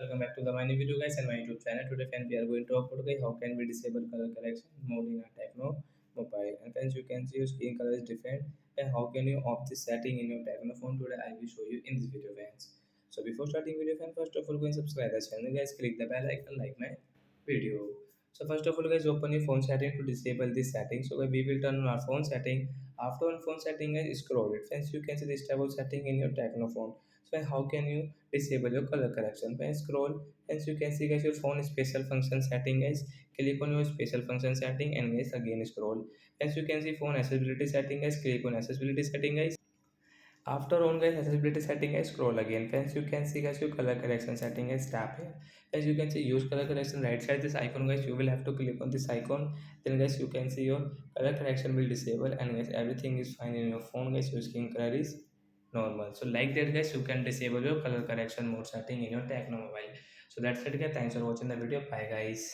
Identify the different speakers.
Speaker 1: Welcome back to the my new video guys and my YouTube channel. Today friends we are going to talk about guys how can we disable color correction mode in our Tecno mobile. And friends you can see your screen color is different and how can you off this setting in your Tecno phone. Today I will show you in this video friends. So before starting video friends, first of all go and subscribe the channel guys, click the bell icon like my video. So first of all guys, open your phone setting to disable this setting. So guys, we will turn on our phone setting. After on phone setting guys, scroll it friends, you can see this type of setting in your Tecno phone. So how can you disable your color correction? When scroll hence you can see guys your phone special function setting guys, click on your special function setting and guys again scroll. Hence you can see phone accessibility setting guys, click on accessibility setting guys. After on guys accessibility setting guys, scroll again friends, you can see guys your color correction setting guys, tap here. As you can see use color correction, right side this icon guys, you will have to click on this icon. Then guys you can see your color correction will disable and guys everything is fine in your phone guys, your skin color is normal. So like that guys, you can disable your color correction mode setting in your Tecno mobile. So that's it guys, thanks for watching the video, bye guys.